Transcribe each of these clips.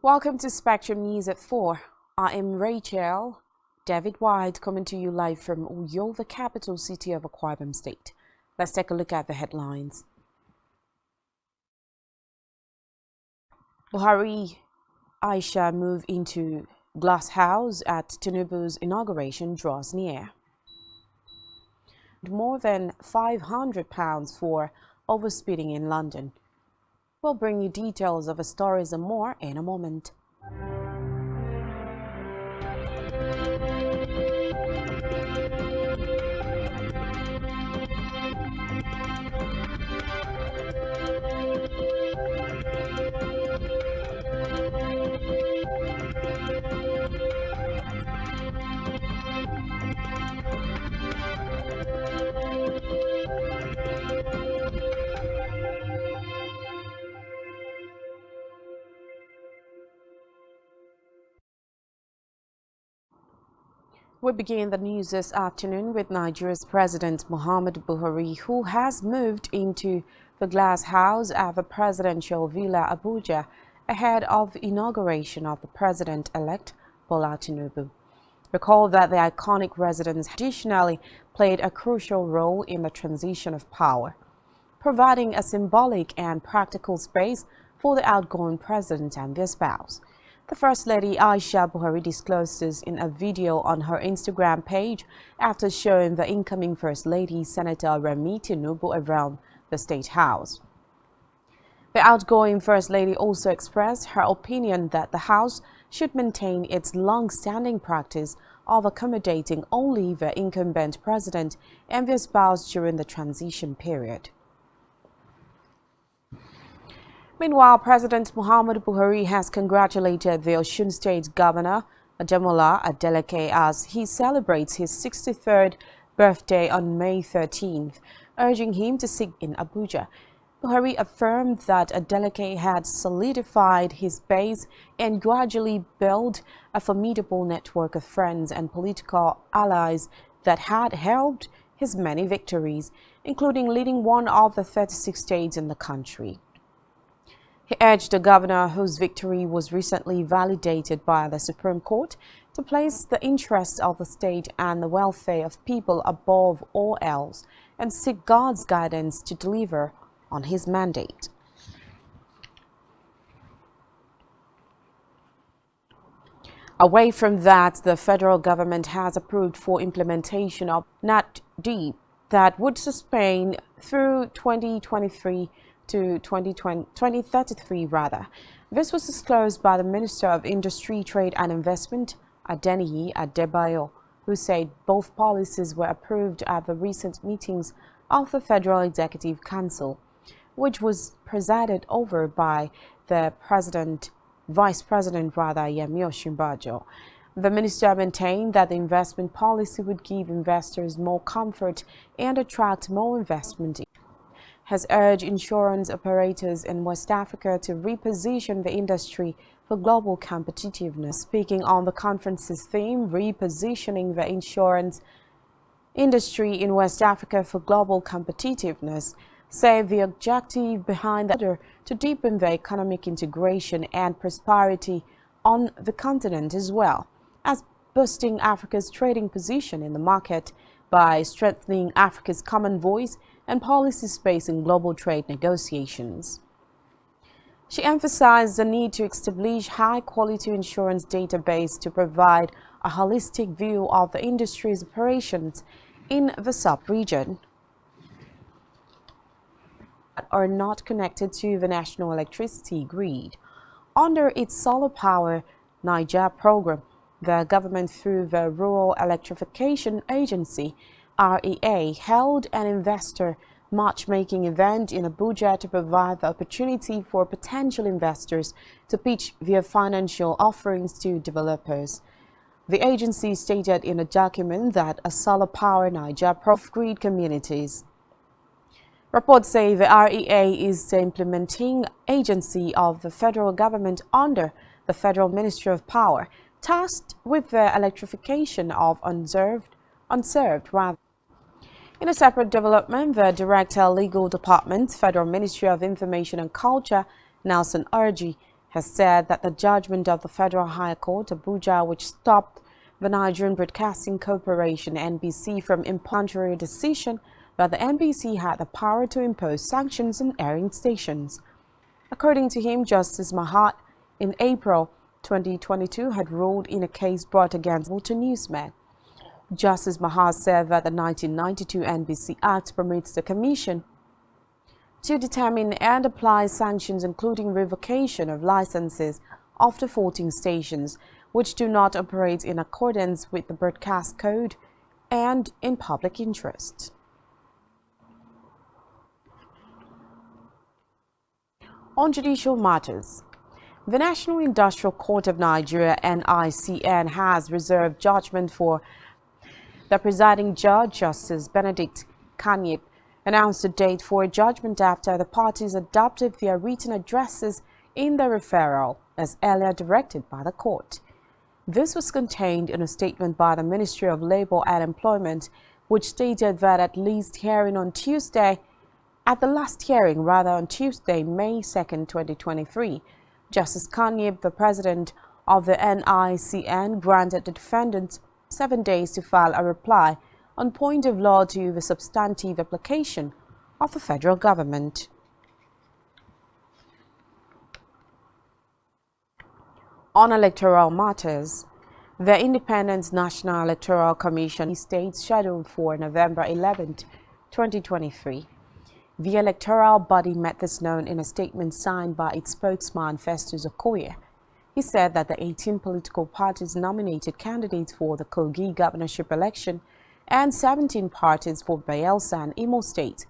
Welcome to Spectrum News at 4. I am Rachel. David White coming to you live from Uyo, the capital city of Akwa Ibom State. Let's take a look at the headlines. Buhari Aisha move into glass house at Tinubu's inauguration draws near. More than £500 for overspeeding in London. We'll bring you details of the stories and more in a moment. We begin the news this afternoon with Nigeria's President Muhammadu Buhari, who has moved into the glass house at the presidential villa Abuja ahead of the inauguration of the president-elect Bola Tinubu. Recall that the iconic residence traditionally played a crucial role in the transition of power, providing a symbolic and practical space for the outgoing president and their spouse. The First Lady Aisha Buhari disclosed this in a video on her Instagram page after showing the incoming First Lady, Senator Remi Tinubu, around the State House. The outgoing First Lady also expressed her opinion that the House should maintain its long-standing practice of accommodating only the incumbent president and their spouse during the transition period. Meanwhile, President Muhammadu Buhari has congratulated the Osun State Governor, Ademola Adeleke, as he celebrates his 63rd birthday on May 13th, urging him to seek in Abuja. Buhari affirmed that Adeleke had solidified his base and gradually built a formidable network of friends and political allies that had helped his many victories, including leading one of the 36 states in the country. He urged the governor, whose victory was recently validated by the Supreme Court, to place the interests of the state and the welfare of people above all else and seek God's guidance to deliver on his mandate. Away from that, the federal government has approved for implementation of NAT-D that would sustain through 2023 to 2033 rather. This was disclosed by the Minister of Industry, Trade and Investment, Adeniyi Adebayo, who said both policies were approved at the recent meetings of the Federal Executive Council, which was presided over by the Vice President Yemi Osinbajo. The minister maintained that the investment policy would give investors more comfort and attract more investment. Has urged insurance operators in West Africa to reposition the industry for global competitiveness. Speaking on the conference's theme, Repositioning the Insurance Industry in West Africa for Global Competitiveness, said the objective behind the order to deepen the economic integration and prosperity on the continent, as well as boosting Africa's trading position in the market by strengthening Africa's common voice and policy space in global trade negotiations. She emphasized the need to establish high-quality insurance database to provide a holistic view of the industry's operations in the sub-region are not connected to the national electricity grid. Under its Solar Power Niger program, the government, through the Rural Electrification Agency, REA, held an investor matchmaking event in Abuja to provide the opportunity for potential investors to pitch their financial offerings to developers. The agency stated in a document that a solar power Niger off-grid communities. Reports say the REA is the implementing agency of the federal government under the Federal Ministry of Power, tasked with the electrification of unserved. In a separate development, the Director Legal Department, Federal Ministry of Information and Culture, Nelson Urji, has said that the judgment of the Federal High Court, Abuja, which stopped the Nigerian Broadcasting Corporation, NBC, from impartial decision that the NBC had the power to impose sanctions on airing stations. According to him, Justice Mahat, in April 2022, had ruled in a case brought against newsmen. Justice Mahat said that the 1992 NBC Act permits the Commission to determine and apply sanctions, including revocation of licenses of the 14 stations which do not operate in accordance with the broadcast code and in public interest. On judicial matters, the National Industrial Court of Nigeria, NICN, has reserved judgment for the presiding judge, Justice Benedict Kanyip, announced a date for a judgment after the parties adopted their written addresses in the referral, as earlier directed by the court. This was contained in a statement by the Ministry of Labour and Employment, which stated that at the last hearing on Tuesday, May 2nd, 2023, Justice Kanyip, the president of the NICN, granted the defendants 7 days to file a reply on point of law to the substantive application of the federal government. On electoral matters, the Independent National Electoral Commission states scheduled for November 11, 2023. The electoral body made this known in a statement signed by its spokesman, Festus Okoye. He said that the 18 political parties nominated candidates for the Kogi governorship election and 17 parties for Bayelsa and Imo State.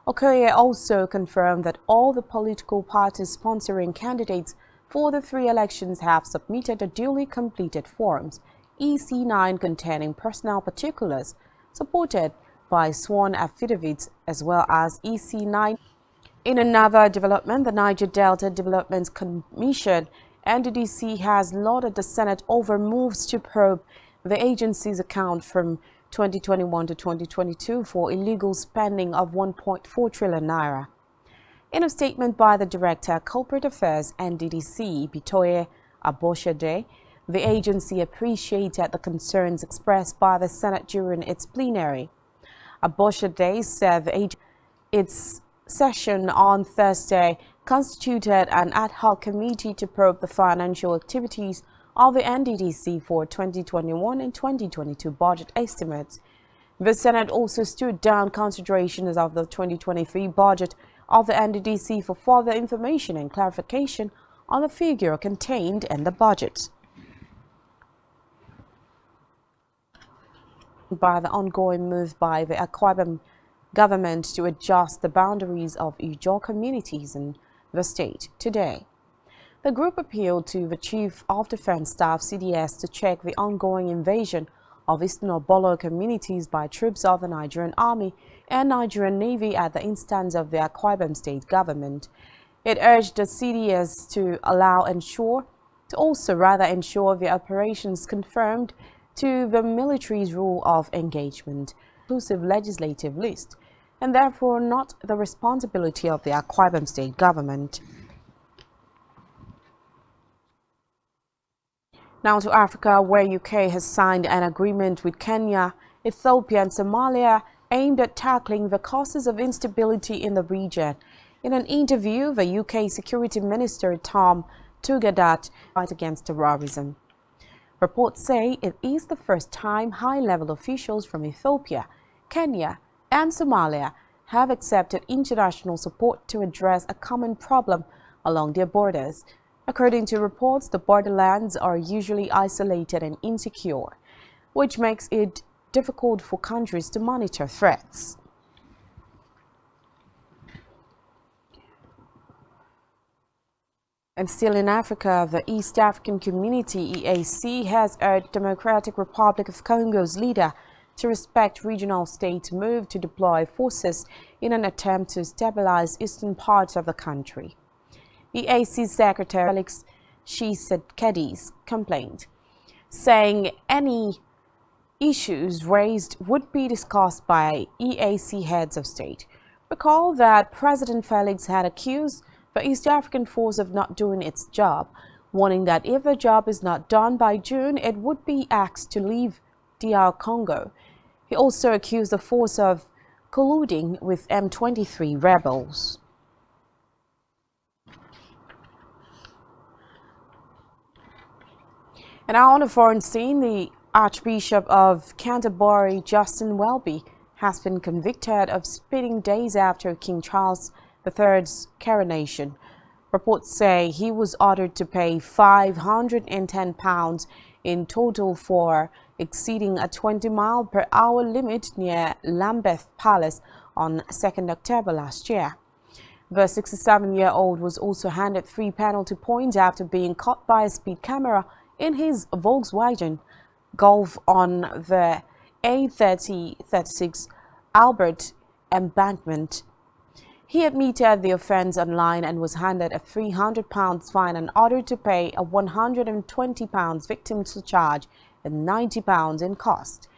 Okoye also confirmed that all the political parties sponsoring candidates for the 3 elections have submitted the duly completed forms, EC9 containing personal particulars, supported by sworn affidavits, as well as EC9. In another development, the Niger Delta Development Commission, NDDC, has lauded the Senate over moves to probe the agency's account from 2021 to 2022 for illegal spending of 1.4 trillion naira. In a statement by the Director, Corporate Affairs, NDDC, Bitoye Aboshade, the agency appreciated the concerns expressed by the Senate during its plenary. Aboshade said its session on Thursday constituted an ad hoc committee to probe the financial activities of the NDDC for 2021 and 2022 budget estimates. The Senate also stood down considerations of the 2023 budget of the NDDC for further information and clarification on the figure contained in the budget. By the ongoing move by the Akwa Ibom government to adjust the boundaries of Ijaw communities in the state today. The group appealed to the Chief of Defense Staff, CDS, to check the ongoing invasion of Eastern Obolo communities by troops of the Nigerian Army and Nigerian Navy at the instance of the Akwa Ibom state government. It urged the CDS to ensure the operations confirmed to the military's rule of engagement, inclusive legislative list, and therefore not the responsibility of the Akwa Ibom state government. Now to Africa, where UK has signed an agreement with Kenya, Ethiopia and Somalia aimed at tackling the causes of instability in the region. In an interview, the UK Security Minister Tom Tugendhat fight against terrorism. Reports say it is the first time high-level officials from Ethiopia, Kenya and Somalia have accepted international support to address a common problem along their borders. According to reports, the borderlands are usually isolated and insecure, which makes it difficult for countries to monitor threats. And still in Africa, the East African Community EAC has urged Democratic Republic of Congo's leader to respect regional states' move to deploy forces in an attempt to stabilize eastern parts of the country. EAC Secretary Felix Tshisekedi complained, saying any issues raised would be discussed by EAC heads of state. Recall that President Felix had accused the East African force of not doing its job, warning that if the job is not done by June, it would be asked to leave DR Congo. He also accused the force of colluding with M23 rebels. And now on the foreign scene, the Archbishop of Canterbury, Justin Welby, has been convicted of spitting days after King Charles III's coronation. Reports say he was ordered to pay £510 in total for exceeding a 20-mile-per-hour limit near Lambeth Palace on 2nd October last year. The 67-year-old was also handed 3 penalty points after being caught by a speed camera in his Volkswagen Golf on the A30-36 Albert embankment. He admitted the offense online and was handed a £300 fine and ordered to pay a £120 victim surcharge and £90 in cost.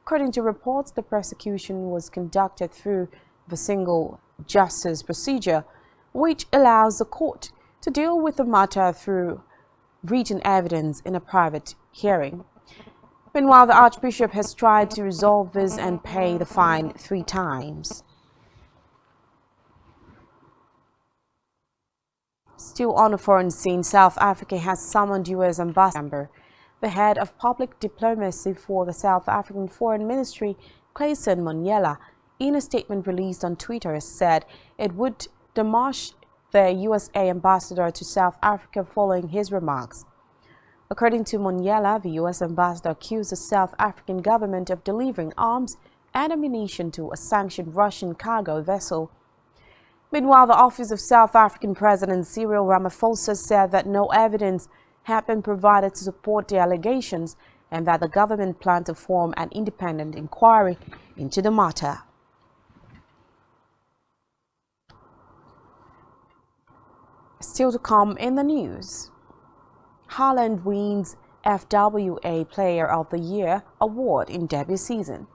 According to reports, the prosecution was conducted through the single justice procedure, which allows the court to deal with the matter through written evidence in a private hearing. Meanwhile, the Archbishop has tried to resolve this and pay the fine 3 times. Still on the foreign scene, South Africa has summoned U.S. Ambassador. The head of public diplomacy for the South African Foreign Ministry, Clayson Monyela, in a statement released on Twitter, said it would demosh the USA ambassador to South Africa following his remarks. According to Monyela, the U.S. ambassador accused the South African government of delivering arms and ammunition to a sanctioned Russian cargo vessel. Meanwhile, the office of South African President Cyril Ramaphosa said that no evidence had been provided to support the allegations and that the government planned to form an independent inquiry into the matter. Still to come in the news, Haaland wins FWA Player of the Year award in debut season.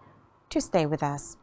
To stay with us.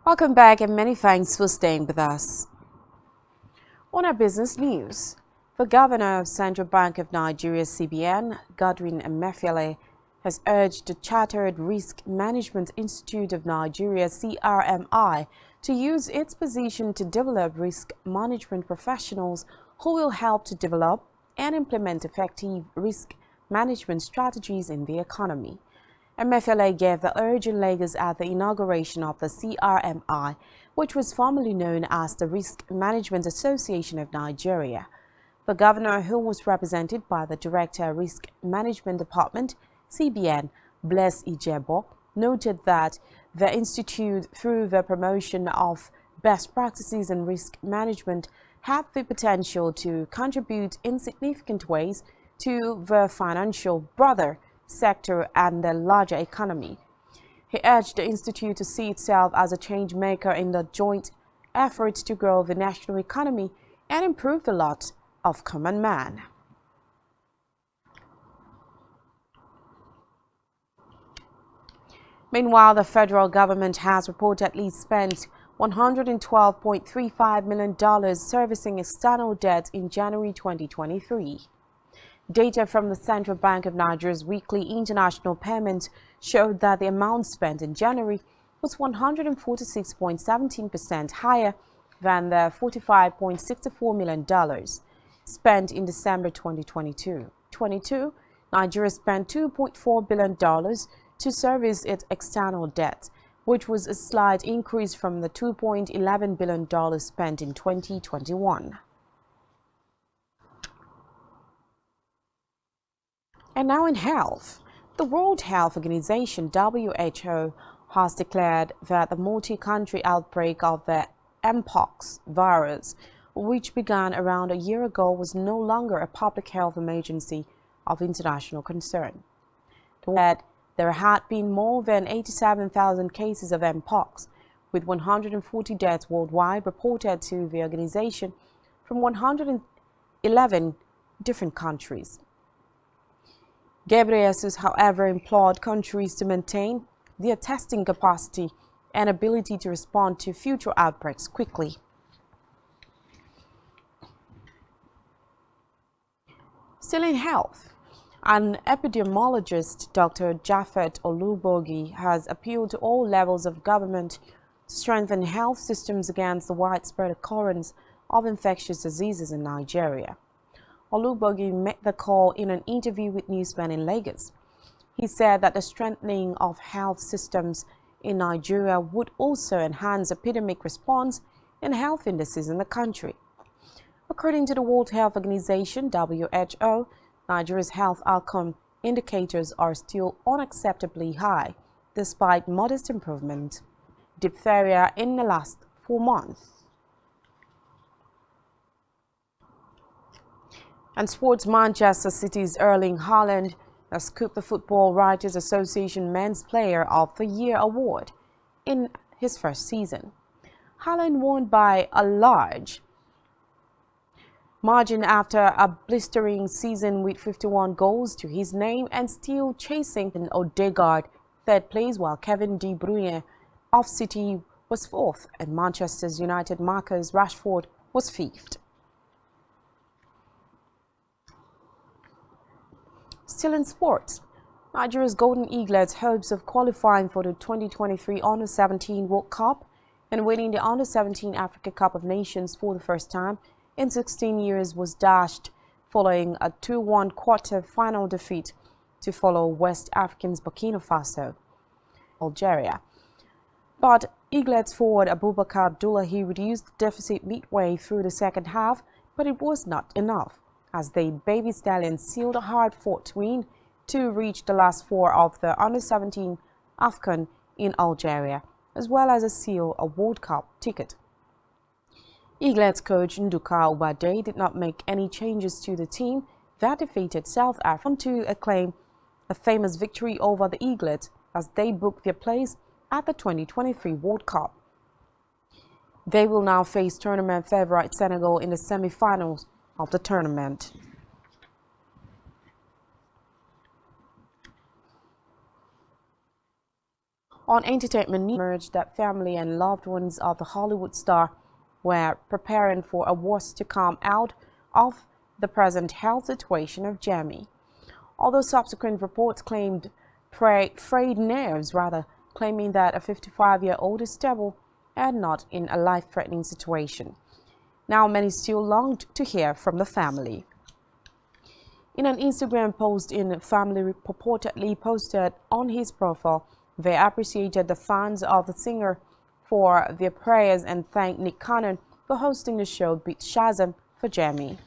Welcome back and many thanks for staying with us. On our business news, the Governor of Central Bank of Nigeria CBN, Godwin Emefiele, has urged the Chartered Risk Management Institute of Nigeria CRMI to use its position to develop risk management professionals who will help to develop and implement effective risk management strategies in the economy. Emefiele gave the urge in Lagos at the inauguration of the CRMI, which was formerly known as the Risk Management Association of Nigeria. The governor, who was represented by the Director Risk Management Department, CBN, Bless Ijebo, noted that the institute, through the promotion of best practices in risk management, had the potential to contribute in significant ways to the financial sector and the larger economy. He urged the institute to see itself as a change maker in the joint efforts to grow the national economy and improve the lot of common man. Meanwhile, the federal government has reportedly spent $112.35 million servicing external debt in January 2023. Data from the Central Bank of Nigeria's weekly international payments showed that the amount spent in January was 146.17% higher than the $45.64 million spent in December 2022. Nigeria spent $2.4 billion to service its external debt, which was a slight increase from the $2.11 billion spent in 2021. And now in health, the World Health Organization (WHO) has declared that the multi-country outbreak of the Mpox virus, which began around a year ago, was no longer a public health emergency of international concern. That there had been more than 87,000 cases of Mpox, with 140 deaths worldwide reported to the organization from 111 different countries. Ghebreyesus, however, implored countries to maintain their testing capacity and ability to respond to future outbreaks quickly. Still in health, an epidemiologist, Dr. Japhet Olubogi, has appealed to all levels of government to strengthen health systems against the widespread occurrence of infectious diseases in Nigeria. Olubogi made the call in an interview with newsmen in Lagos. He said that the strengthening of health systems in Nigeria would also enhance epidemic response and health indices in the country. According to the World Health Organization (WHO), Nigeria's health outcome indicators are still unacceptably high, despite modest improvement. Diphtheria in the last 4 months. And sports, Manchester City's Erling Haaland has scooped the Football Writers Association Men's Player of the Year award in his first season. Haaland won by a large margin after a blistering season with 51 goals to his name and still chasing an Odegaard third place, while Kevin De Bruyne of City was fourth and Manchester United Marcus Rashford was fifth. Still in sports, Nigeria's Golden Eaglets' hopes of qualifying for the 2023 Under-17 World Cup and winning the Under-17 Africa Cup of Nations for the first time in 16 years was dashed following a 2-1 quarter-final defeat to follow West Africans Burkina Faso, Algeria. But Eaglets forward Abubakar Abdullahi reduced the deficit midway through the second half, but it was not enough, as the Baby Stallions sealed a hard-fought win to reach the last four of the Under-17 AFCON in Algeria, as well as seal a World Cup ticket. Eaglets coach Nduka Ubade did not make any changes to the team that defeated South Africa to acclaim a famous victory over the Eaglets as they booked their place at the 2023 World Cup. They will now face tournament favourite Senegal in the semi-finals of the tournament. On entertainment news, emerged that family and loved ones of the Hollywood star were preparing for a worse to come out of the present health situation of Jamie. Although subsequent reports claimed frayed nerves, claiming that a 55-year-old is stable and not in a life-threatening situation. Now many still longed to hear from the family. In an Instagram post, family purportedly posted on his profile, they appreciated the fans of the singer for their prayers and thanked Nick Cannon for hosting the show Beat Shazam for Jamie.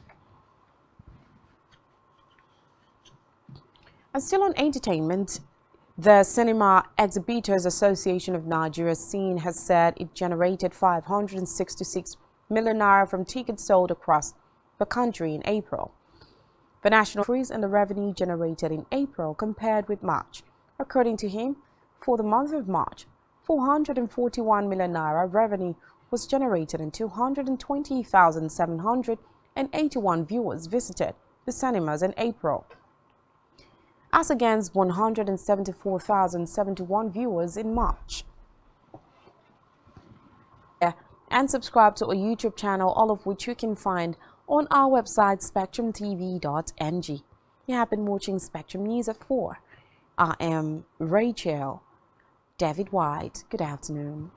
And still on entertainment, the Cinema Exhibitors Association of Nigeria (SEAN) has said it generated 566 million naira from tickets sold across the country in April. The national increase in the revenue generated in April compared with March. According to him, for the month of March, 441 million naira revenue was generated and 220,781 viewers visited the cinemas in April, as against 174,071 viewers in March. And subscribe to our YouTube channel, all of which you can find on our website spectrumtv.ng. You have been watching Spectrum News at 4. I am Rachel David White. Good afternoon.